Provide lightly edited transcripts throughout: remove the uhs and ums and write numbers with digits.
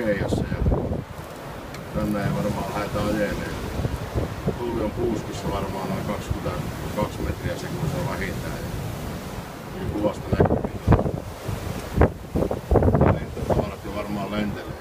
Keijassa ja tänne ei varmaan lähdetä ajelemaan. Tuuli on puuskissa varmaan noin 22 metriä sekunnissa vähintään. Ja kuvasta näkyy. Ja lentotavarat jo varmaan lentelee.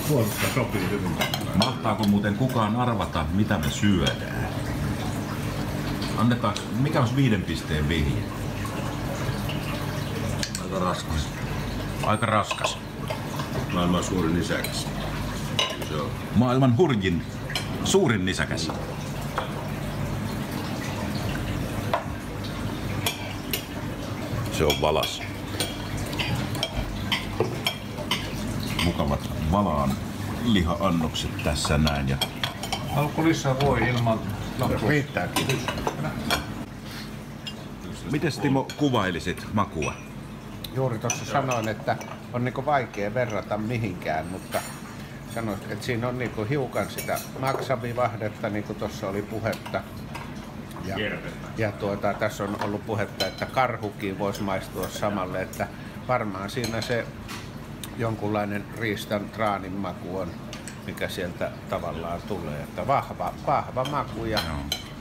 Puolesta sopii hyvin. Mahtaako muuten kukaan arvata, mitä me syödään? Annetaanko, mikä on 5 pisteen vihje? Aika raskas. Aika raskas. Maailman suurin nisäkäs. Se on. Maailman suurin nisäkäs. Se on valas. Mukavat valaan liha-annokset tässä näin. Ja Haluatko lisää voi ilman loppua? Riittääkin. mites Timo kuvailisit makua? Juuri tuossa sanoin, että on niinku vaikea verrata mihinkään, mutta sanoin, että siinä on niinku hiukan sitä maksavivahdetta, niin kuin tuossa oli puhetta. Ja tässä on ollut puhetta, että karhukin voisi maistua samalle, että varmaan siinä se jonkunlainen riistan traanin maku on, mikä sieltä tavallaan tulee. Että vahva maku ja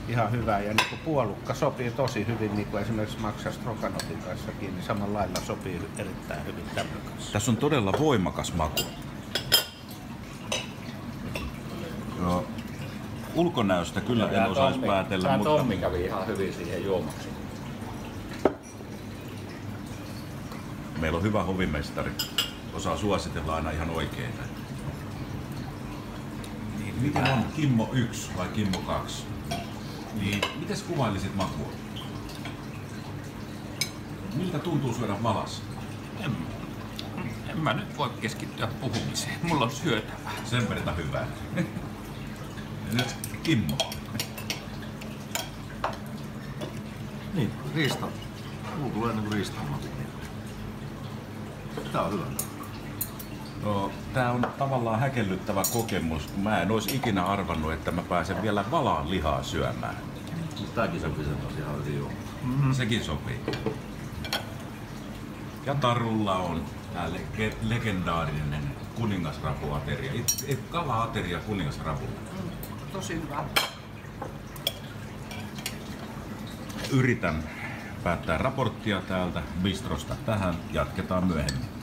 ihan hyvä. Ja niin puolukka sopii tosi hyvin, niin kuin esimerkiksi Maksa Stroganovin kanssakin, niin samalla lailla sopii erittäin hyvin tämän kanssa. Tässä on todella voimakas maku. Joo. Ulkonäöstä kyllä en osaisi päätellä, Tämä mutta Tommi kävi ihan hyvin siihen juomaksi. meillä on hyvä hovimestari. Osaa suositella aina ihan oikein. Niin, miten on Kimmo 1 vai Kimmo 2? Niin, mites kuvailisit makua? Miltä tuntuu syödä valas? En mä nyt voi keskittyä puhumiseen. Mulla on syötävää. Sen verran hyvää. Ja nyt Kimmo. Niin, riista. Muu tulee ennen kuin riistan mati. Tää on hyvä. No, tää on tavallaan häkellyttävä kokemus. Mä en olisi ikinä arvannut, että mä pääsen vielä valaan lihaa syömään. Tääkin sopii sen tosiaan hyvin joo. Sekin sopii. Ja Tarulla on tää legendaarinen kuningasrapuateria. Kala-ateria kuningasrapulla. Tosi hyvä. Yritän päättää raporttia täältä bistrosta tähän. Jatketaan myöhemmin.